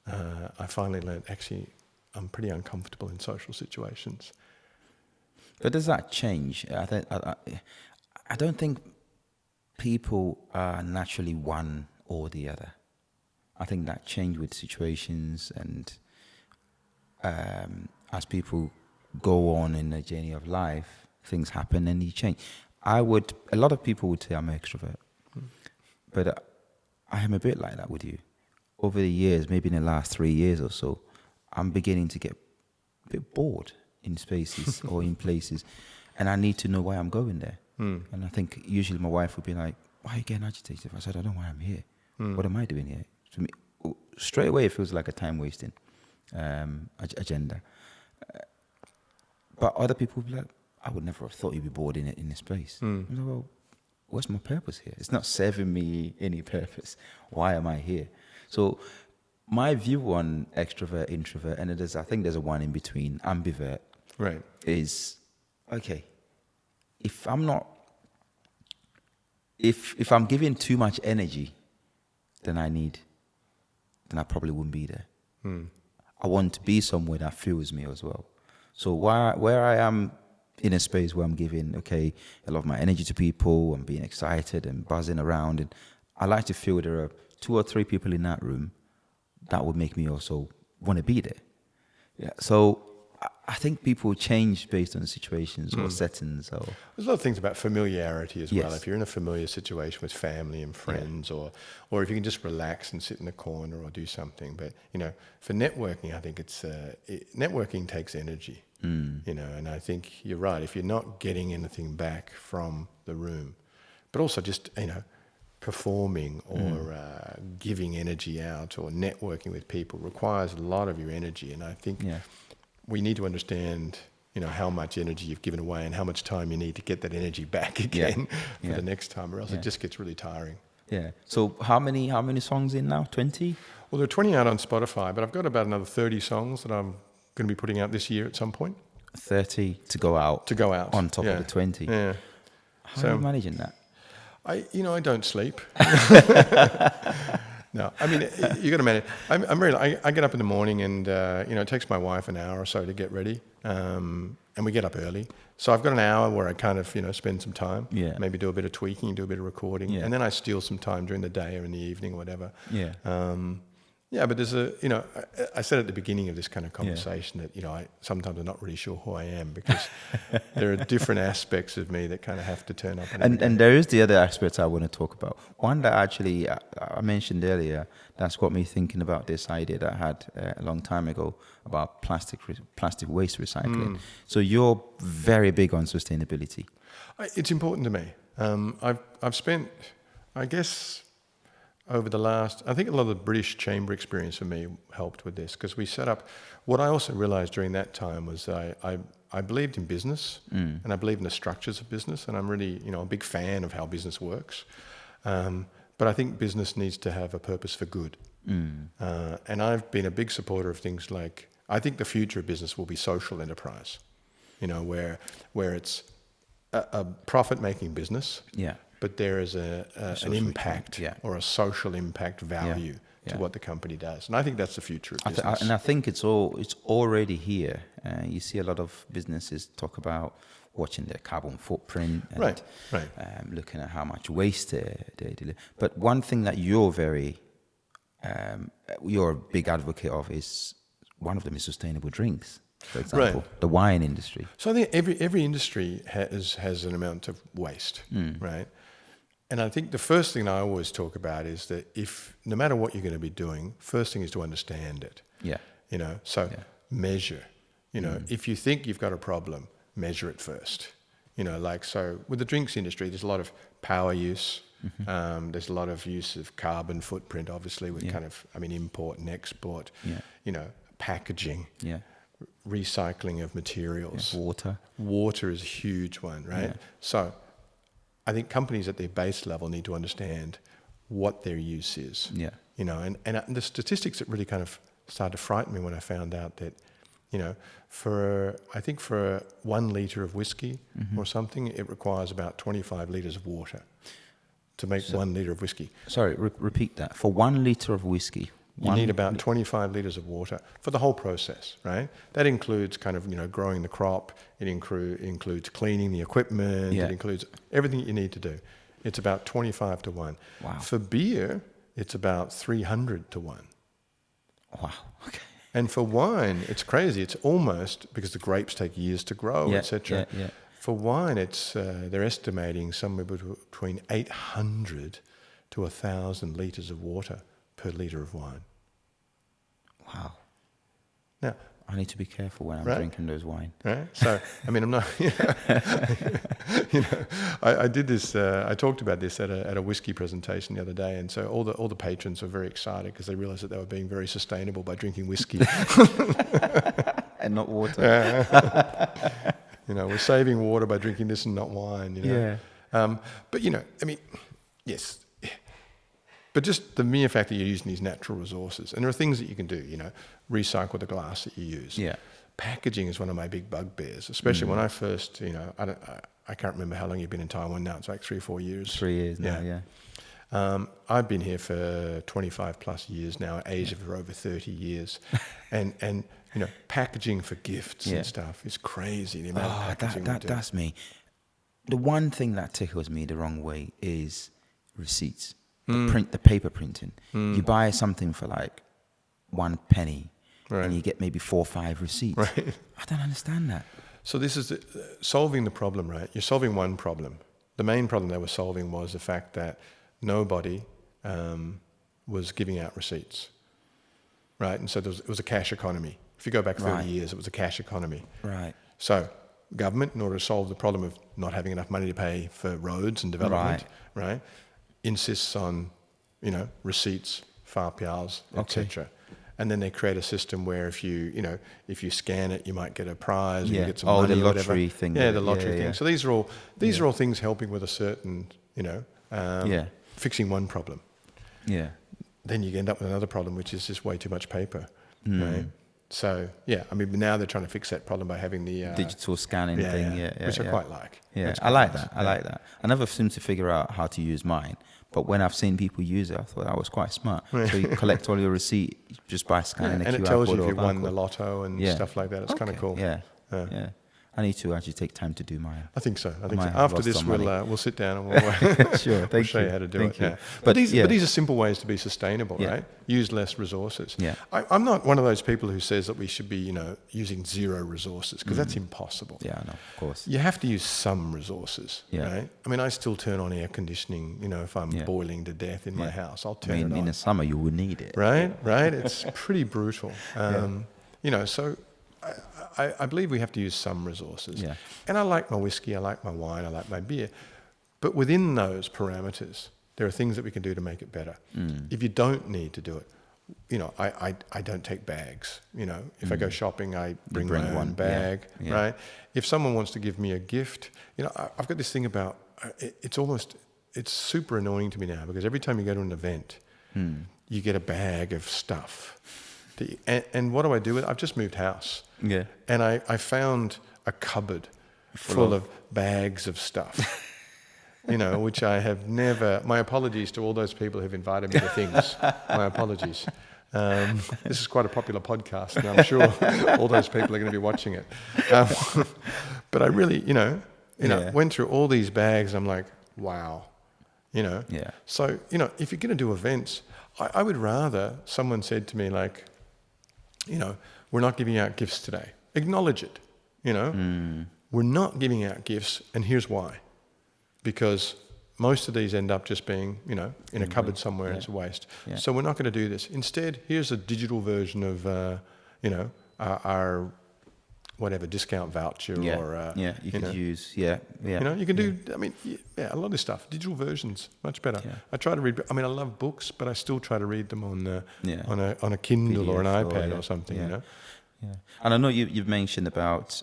S2: I finally learned actually I'm pretty uncomfortable in social situations.
S1: But does that change? I don't think people are naturally one or the other. I think that change with situations and as people go on in the journey of life, things happen and you change. A lot of people would say I'm an extrovert, but I am a bit like that with you. Over the years, maybe in the last 3 years or so, I'm beginning to get a bit bored in spaces or in places, and I need to know why I'm going there. And I think usually my wife would be like, why are you getting agitated? I said, I don't know why I'm here. What am I doing here? To me, straight away, it feels like a time-wasting agenda. But other people would be like, I would never have thought you'd be bored in this place. I'm like, well, what's my purpose here? It's not serving me any purpose. Why am I here? So my view on extrovert, introvert, and I think there's a one in between, ambivert, right, is, okay, if I'm giving too much energy than I need, then I probably wouldn't be there. I want to be somewhere that fuels me as well. So where I am in a space where I'm giving, a lot of my energy to people, I'm being excited and buzzing around, and I like to feel there are 2 or 3 people in that room that would make me also want to be there. Yeah. So I think people change based on situations or settings. Or
S2: there's a lot of things about familiarity as well. If you're in a familiar situation with family and friends, or if you can just relax and sit in a corner or do something. But for networking, I think networking takes energy. And I think you're right. If you're not getting anything back from the room, but also just performing or giving energy out or networking with people requires a lot of your energy. And I think we need to understand, how much energy you've given away and how much time you need to get that energy back again for the next time, or else it just gets really tiring.
S1: Yeah. So how many songs in now? 20?
S2: Well, there are 20 out on Spotify, but I've got about another 30 songs that I'm going to be putting out this year at some point.
S1: 30 to go out.
S2: To go out.
S1: On top of the 20.
S2: Yeah.
S1: How are you managing that?
S2: I don't sleep. No, I mean, you got to manage. I get up in the morning and, it takes my wife an hour or so to get ready. And we get up early. So I've got an hour where I kind of, spend some time.
S1: Yeah.
S2: Maybe do a bit of tweaking, do a bit of recording.
S1: Yeah.
S2: And then I steal some time during the day or in the evening or whatever.
S1: Yeah.
S2: But there's I said at the beginning of this kind of conversation that, sometimes I'm not really sure who I am because there are different aspects of me that kind of have to turn up.
S1: And there is the other aspects I want to talk about. One that actually I mentioned earlier, that's got me thinking about this idea that I had a long time ago about plastic waste recycling. So you're very big on sustainability.
S2: It's important to me. I've spent, I guess, over the last, I think a lot of the British Chamber experience for me helped with this because we set up, what I also realized during that time was I believed in business and I believe in the structures of business and I'm really, a big fan of how business works. But I think business needs to have a purpose for good. And I've been a big supporter of things like, I think the future of business will be social enterprise, where it's a profit-making business.
S1: Yeah.
S2: But there is an impact or a social impact value to what the company does. And I think that's the future of business.
S1: And I think it's already here. You see a lot of businesses talk about watching their carbon footprint and
S2: right.
S1: Looking at how much waste they deliver. But one thing that you're a big advocate of is, one of them is sustainable drinks. For example, the wine industry.
S2: So I think every industry has an amount of waste, right? And I think the first thing I always talk about is that no matter what you're going to be doing, first thing is to understand it.
S1: Yeah.
S2: Measure. If you think you've got a problem, measure it first. So with the drinks industry, there's a lot of power use. There's a lot of use of carbon footprint, obviously, with import and export. Yeah. Packaging. Yeah. Recycling of materials.
S1: Yeah.
S2: Water is a huge one, right? Yeah. So I think companies at their base level need to understand what their use is. Yeah. And the statistics that really kind of started to frighten me when I found out that, for 1 litre of whiskey or something, it requires about 25 litres of water to make 1 litre of whiskey.
S1: Sorry, repeat that. For 1 litre of whiskey,
S2: you need about 25 litres of water for the whole process, right? That includes kind of, growing the crop. It includes cleaning the equipment. Yeah. It includes everything you need to do. It's about 25 to 1. Wow. For beer, it's about 300 to 1.
S1: Wow. Okay.
S2: And for wine, it's crazy. It's almost, because the grapes take years to grow, etc. Yeah. For wine, it's they're estimating somewhere between 800 to 1,000 litres of water per litre of wine.
S1: Wow.
S2: Now,
S1: I need to be careful when I'm drinking those wine.
S2: Right. So, I'm not, I did this, I talked about this at a whiskey presentation the other day. And so all the patrons were very excited because they realized that they were being very sustainable by drinking whiskey.
S1: And not water.
S2: We're saving water by drinking this and not wine,
S1: Yeah.
S2: But, yes. But just the mere fact that you're using these natural resources, and there are things that you can do, recycle the glass that you use. Yeah. Packaging is one of my big bugbears, especially when I first, I can't remember how long you've been in Taiwan now. It's like 3 or 4 years.
S1: 3 years now, yeah.
S2: I've been here for 25 plus years now, Asia for over 30 years. and packaging for gifts and stuff is crazy. The amount of packaging we do.
S1: That's me. The one thing that tickles me the wrong way is receipts. The paper printing. You buy something for like 1 penny, and you get maybe 4 or 5 receipts. Right. I don't understand that.
S2: So this is solving the problem, right? You're solving one problem. The main problem they were solving was the fact that nobody was giving out receipts, right? And so it was a cash economy. If you go back 30 years, it was a cash economy. Right. So government, in order to solve the problem of not having enough money to pay for roads and development, right, insists on, receipts, whāpiaos, etc. Okay. And then they create a system where if you scan it, you might get a prize, you get some money,
S1: the lottery thing.
S2: Yeah, the lottery thing. So these are all things helping with a certain, fixing one problem.
S1: Yeah.
S2: Then you end up with another problem, which is just way too much paper, right? So, yeah, I mean, now they're trying to fix that problem by having the...
S1: digital scanning thing,
S2: which I quite like.
S1: Yeah, I like that. I like that. I never seemed to figure out how to use mine, but when I've seen people use it, I thought that was quite smart. So you collect all your receipt just by scanning a QR code.
S2: And it tells you if you won the lotto and stuff like that. It's kind of cool.
S1: Yeah. I need to actually take time to do mine.
S2: I think so. After this, we'll sit down and we'll show you how to do it. Yeah. But these are simple ways to be sustainable, right? Use less resources.
S1: Yeah.
S2: I'm not one of those people who says that we should be, using zero resources, because that's impossible.
S1: Yeah, no, of course.
S2: You have to use some resources, right? I mean, I still turn on air conditioning, if I'm boiling to death in my house, I'll turn it on.
S1: In the summer, you would need it.
S2: Right? It's pretty brutal. So... I believe we have to use some resources. Yeah. And I like my whiskey, I like my wine, I like my beer. But within those parameters, there are things that we can do to make it better. If you don't need to do it, I don't take bags. If I go shopping, I bring my own bag, right? If someone wants to give me a gift, I've got this thing about, it's super annoying to me now, because every time you go to an event, you get a bag of stuff. And what do I do with it? I've just moved house.
S1: Yeah.
S2: And I found a cupboard full of bags of stuff, which I have never... My apologies to all those people who've invited me to things. My apologies. This is quite a popular podcast, and I'm sure all those people are going to be watching it. But I really, went through all these bags. I'm like, wow.
S1: Yeah.
S2: So, if you're going to do events, I would rather someone said to me like, we're not giving out gifts today. Acknowledge it, We're not giving out gifts, and here's why. Because most of these end up just being, in a cupboard somewhere, and it's a waste. Yeah. So we're not going to do this. Instead, here's a digital version of, our whatever discount voucher or
S1: you could use you
S2: can do a lot of stuff, digital versions, much better. I try to read, I love books, but I still try to read them on a Kindle PDF or an iPad or something.
S1: And I know you've mentioned about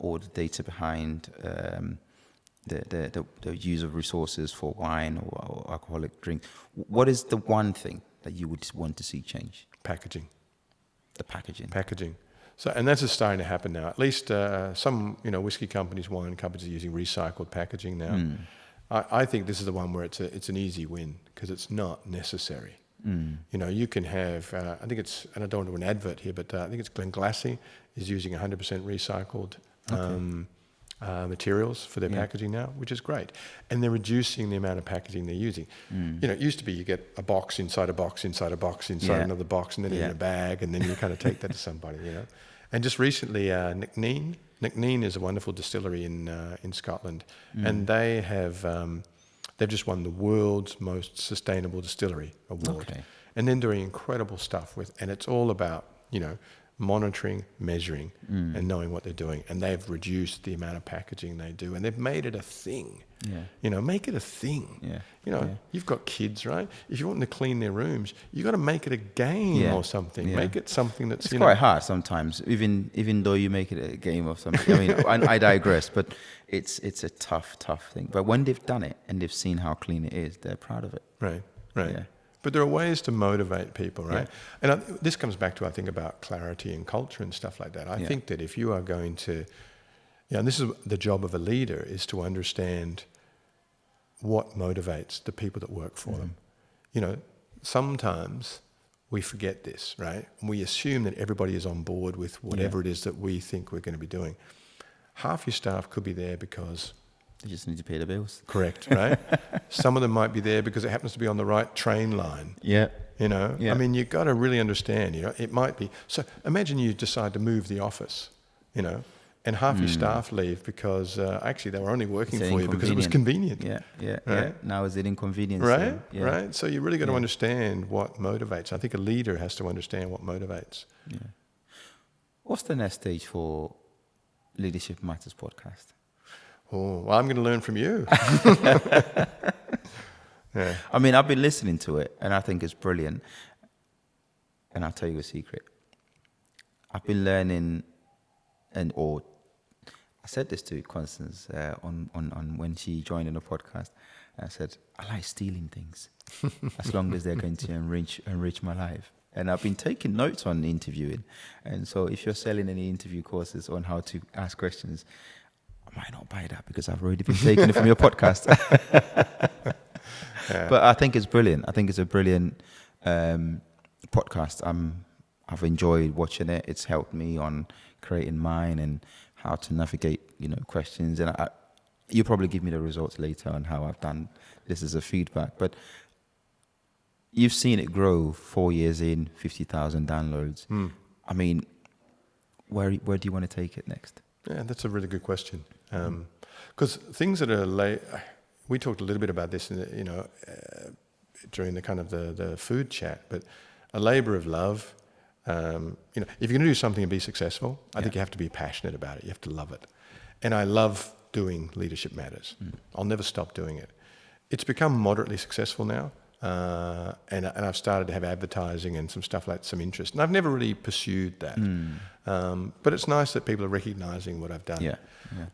S1: all the data behind the use of resources for wine or alcoholic drinks. What is the one thing that you would want to see change?
S2: Packaging.
S1: The packaging.
S2: So, and that's just starting to happen now. At least some, whiskey companies, wine companies are using recycled packaging now. I think this is the one where it's an easy win, because it's not necessary. You can have, I think it's, and I don't want to do an advert here, but I think it's Glenglassie is using 100% recycled materials for their packaging now, which is great. And they're reducing the amount of packaging they're using. It used to be you get a box inside a box inside a box inside another box, and then in a bag, and then you kind of take that to somebody, And just recently, Nickneen is a wonderful distillery in Scotland, and they have they've just won the world's most sustainable distillery award, and then doing incredible stuff and it's all about monitoring, measuring, and knowing what they're doing. And they've reduced the amount of packaging they do, and they've made it a thing. Make it a thing. You've got kids, right? If you want them to clean their rooms, you got to make it a game or something. Make it something that's
S1: quite hard sometimes, even though you make it a game of something. I digress, but it's a tough thing. But when they've done it and they've seen how clean it is, they're proud of it.
S2: Right. Yeah. But there are ways to motivate people, right? Yeah. And this comes back to, I think, about clarity and culture and stuff like that. I think that if you are going to, and this is the job of a leader, is to understand what motivates the people that work for them. Sometimes we forget this, right? We assume that everybody is on board with whatever it is that we think we're going to be doing. Half your staff could be there because...
S1: They just need to pay the bills.
S2: Correct, right? Some of them might be there because it happens to be on the right train line.
S1: Yeah.
S2: You've got to really understand, it might be. So imagine you decide to move the office, and half your staff leave because actually they were only working for you because it was convenient.
S1: Yeah. Now is it inconvenience?
S2: Right, right. So you really got to understand what motivates. I think a leader has to understand what motivates.
S1: Yeah. What's the next stage for Leadership Matters podcast?
S2: Oh, well, I'm going to learn from you.
S1: I've been listening to it, and I think it's brilliant. And I'll tell you a secret. I've been learning, I said this to Constance on when she joined in the podcast. I said, I like stealing things as long as they're going to enrich my life. And I've been taking notes on interviewing. And so if you're selling any interview courses on how to ask questions, I might not buy that because I've already been taking it from your podcast.
S2: Yeah.
S1: But I think it's brilliant. I think it's a brilliant podcast. I've enjoyed watching it. It's helped me on creating mine and how to navigate, questions. And you'll probably give me the results later on how I've done this as a feedback. But you've seen it grow 4 years in, 50,000 downloads. I mean, where do you want to take it next?
S2: Yeah, that's a really good question. Because things that are we talked a little bit about this, during the kind of the food chat, but a labor of love. If you're going to do something and be successful, I think you have to be passionate about it. You have to love it. And I love doing Leadership Matters. I'll never stop doing it. It's become moderately successful now. And I've started to have advertising and some stuff like some interest. And I've never really pursued that. But it's nice that people are recognizing what I've done.
S1: Yeah.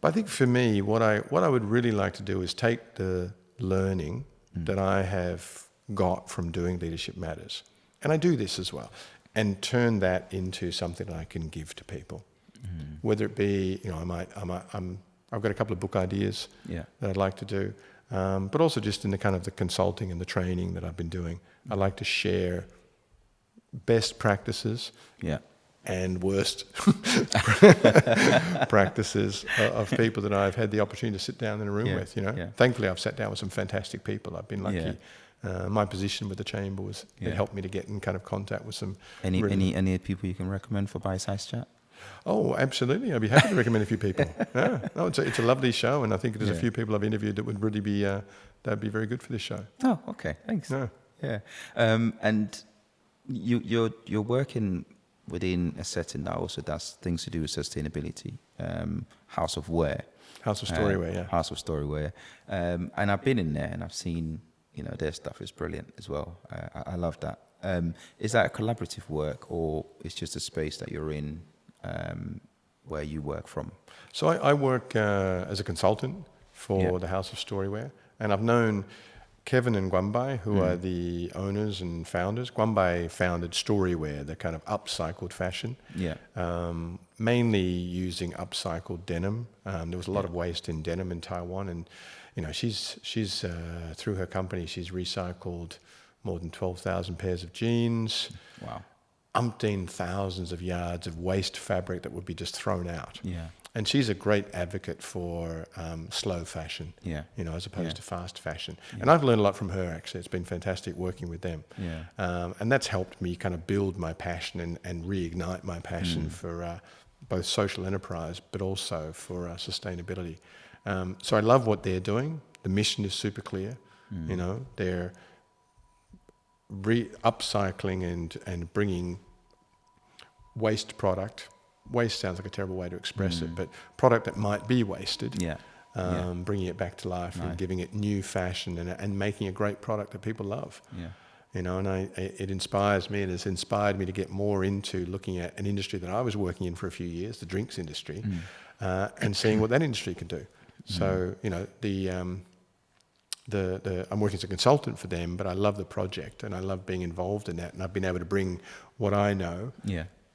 S2: But I think for me, what I would really like to do is take the learning that I have got from doing Leadership Matters, and I do this as well, and turn that into something that I can give to people. Whether it be, I've got a couple of book ideas that I'd like to do. But also just in the kind of the consulting and the training that I've been doing, I like to share best practices and worst practices of people that I've had the opportunity to sit down in a room with. Thankfully, I've sat down with some fantastic people. I've been lucky. My position with the chamber it helped me to get in kind of contact with some.
S1: Any people you can recommend for Bite-Size Chat?
S2: Oh, absolutely. I'd be happy to recommend a few people. No, it's a lovely show, and I think there's a few people I've interviewed that would really be that'd be very good for this show.
S1: Oh, okay, thanks. Yeah. And you're working within a setting that also does things to do with sustainability. House of Storyware. House of Storyware. And I've been in there and I've seen, their stuff is brilliant as well. I love that. Is that a collaborative work, or it's just a space that you're in? Where you work from?
S2: So I work as a consultant for the House of Storyware, and I've known Kevin and Gwambai, who are the owners and founders. Gwambai founded Storyware, the kind of upcycled fashion, mainly using upcycled denim. There was a lot of waste in denim in Taiwan, and she's through her company, she's recycled more than 12,000 pairs of jeans.
S1: Wow.
S2: Umpteen thousands of yards of waste fabric that would be just thrown out. And she's a great advocate for slow fashion, as opposed to fast fashion. And I've learned a lot from her, actually. It's been fantastic working with them. And that's helped me kind of build my passion and reignite my passion for both social enterprise, but also for sustainability. So I love what they're doing. The mission is super clear. They're upcycling and bringing waste product. Waste sounds like a terrible way to express it, but product that might be wasted, bringing it back to life and giving it new fashion and making a great product that people love. And it inspires me, and has inspired me to get more into looking at an industry that I was working in for a few years, the drinks industry, and seeing what that industry can do. So I'm working as a consultant for them, but I love the project and I love being involved in that, and I've been able to bring what I know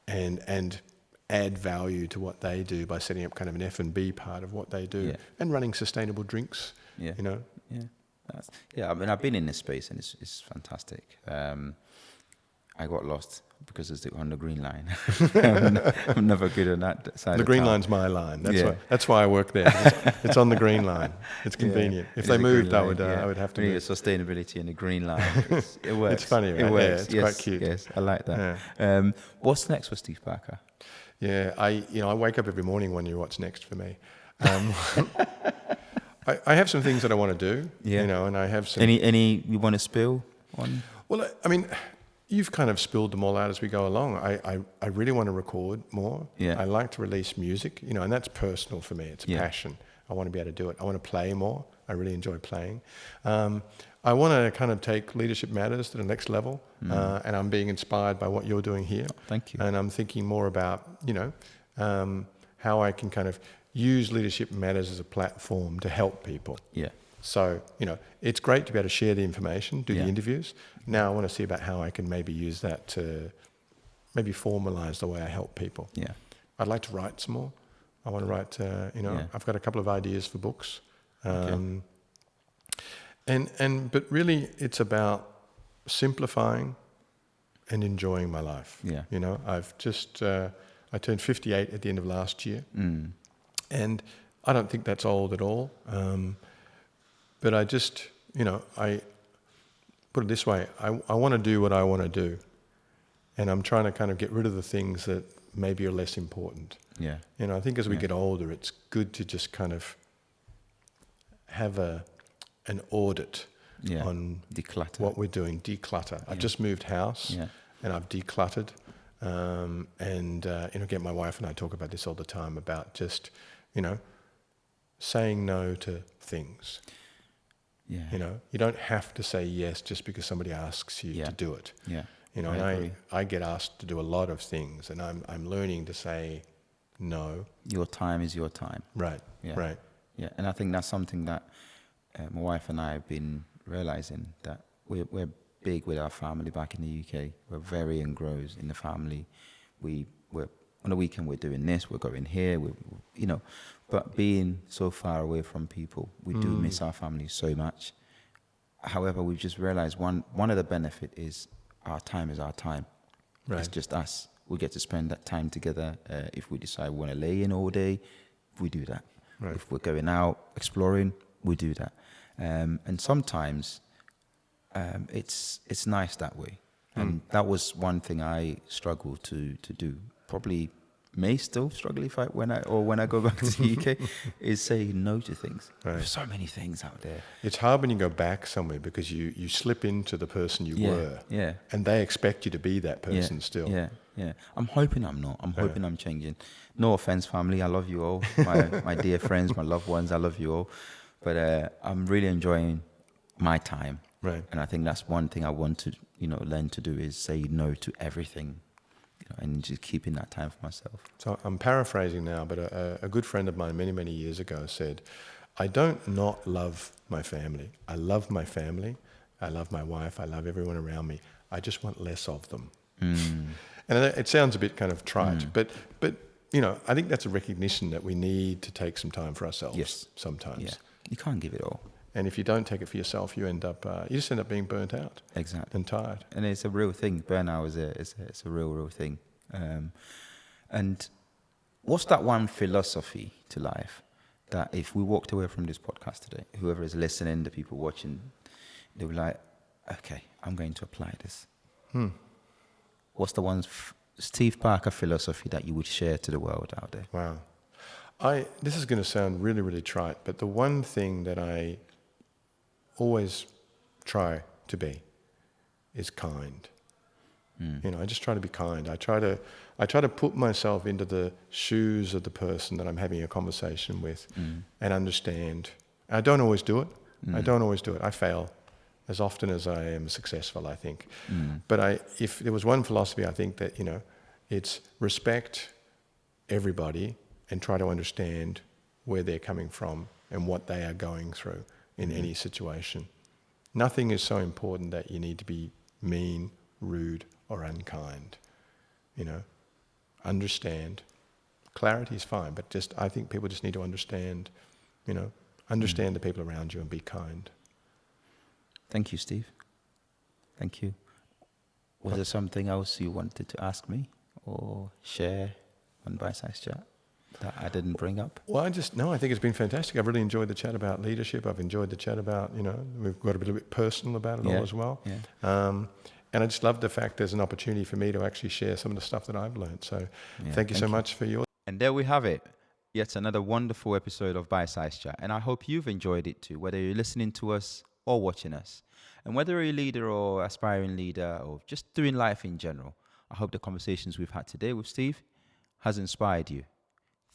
S2: and add value to what they do by setting up kind of an F&B part of what they do and running sustainable drinks.
S1: I mean, I've been in this space and it's fantastic. I got lost because it's on the green line. I'm never good on that side.
S2: The green line's my line. That's why I work there. It's on the green line. It's convenient. If they moved, I would have to move.
S1: Sustainability in the green line. It works.
S2: It's funny, right?
S1: It works.
S2: It's quite cute.
S1: Yes, I like that. What's next for Steve Parker?
S2: I wake up every morning wondering what's next for me. I have some things that I want to do. And I have some.
S1: Any you want to spill on?
S2: Well, I mean, you've kind of spilled them all out as we go along. I really want to record more. I like to release music, and that's personal for me. It's a passion. I want to be able to do it. I want to play more. I really enjoy playing. I want to kind of take Leadership Matters to the next level, and I'm being inspired by what you're doing here.
S1: Thank you.
S2: And I'm thinking more about, how I can kind of use Leadership Matters as a platform to help people. So, it's great to be able to share the information, do the interviews. Now I want to see about how I can maybe use that to maybe formalize the way I help people.
S1: Yeah.
S2: I'd like to write some more. I want to write, I've got a couple of ideas for books. But really it's about simplifying and enjoying my life.
S1: Yeah.
S2: I've just, I turned 58 at the end of last year. And I don't think that's old at all. But I just, I put it this way, I want to do what I want to do. And I'm trying to kind of get rid of the things that maybe are less important.
S1: Yeah.
S2: I think as we get older, it's good to just kind of have an audit on
S1: declutter
S2: what we're doing, declutter. I've just moved house and I've decluttered. Again, my wife and I talk about this all the time about just, saying no to things.
S1: Yeah.
S2: You don't have to say yes just because somebody asks you to do it.
S1: Yeah.
S2: I get asked to do a lot of things, and I'm learning to say no.
S1: Your time is your time.
S2: Right.
S1: Yeah.
S2: Right.
S1: Yeah, and I think that's something that my wife and I have been realizing, that we're big with our family back in the UK. We're very engrossed in the family. We're on the weekend we're doing this, we're going here, but being so far away from people, we do miss our family so much. However, we've just realized one of the benefit is our time is our time. Right. It's just us. We get to spend that time together. If we decide we want to lay in all day, we do that. Right. If we're going out exploring, we do that. And sometimes it's nice that way. And that was one thing I struggled to do. Probably may still struggle when I go back to the UK, is say no to things. Right. There's so many things out there.
S2: It's hard when you go back somewhere because you slip into the person you were. Yeah. And they expect you to be that person still.
S1: Yeah. Yeah. I'm hoping I'm not. I'm hoping I'm changing. No offense, family. I love you all. My dear friends, my loved ones, I love you all. But I'm really enjoying my time.
S2: Right.
S1: And I think that's one thing I want to, learn to do, is say no to everything. And just keeping that time for myself.
S2: So I'm paraphrasing now, but a good friend of mine many, many years ago said, I don't not love my family. I love my family. I love my wife. I love everyone around me. I just want less of them. And it sounds a bit kind of trite, but I think that's a recognition that we need to take some time for ourselves sometimes. Yeah.
S1: You can't give it all.
S2: And if you don't take it for yourself, you just end up being burnt out.
S1: Exactly.
S2: And tired.
S1: And it's a real thing. Burnout is a real thing. And what's that one philosophy to life that if we walked away from this podcast today, whoever is listening, the people watching, they'll be like, okay, I'm going to apply this. What's the one Steve Parker philosophy that you would share to the world out there?
S2: Wow. This is going to sound really, really trite, but the one thing that I always try to be is kind. I just try to be kind. I try to put myself into the shoes of the person that I'm having a conversation with and understand. I don't always do it. I fail as often as I am successful, I think. But if there was one philosophy, I think that, it's respect everybody and try to understand where they're coming from and what they are going through in any situation. Nothing is so important that you need to be mean, rude, or unkind. Understand. Clarity is fine, but I think people just need to understand, understand the people around you and be kind.
S1: Thank you, Steve. Thank you. Was there something else you wanted to ask me or share on Bite-Size Chat that I didn't bring up?
S2: Well, I think it's been fantastic. I've really enjoyed the chat about leadership. I've enjoyed the chat about, we've got a bit personal about it all as well. Yeah. And I just love the fact there's an opportunity for me to actually share some of the stuff that I've learned. So thank you so much for yours.
S1: And there we have it. Yet another wonderful episode of Bite-Size Chat. And I hope you've enjoyed it too, whether you're listening to us or watching us. And whether you're a leader or aspiring leader or just doing life in general, I hope the conversations we've had today with Steve has inspired you.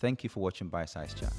S1: Thank you for watching Bite-Size Chat.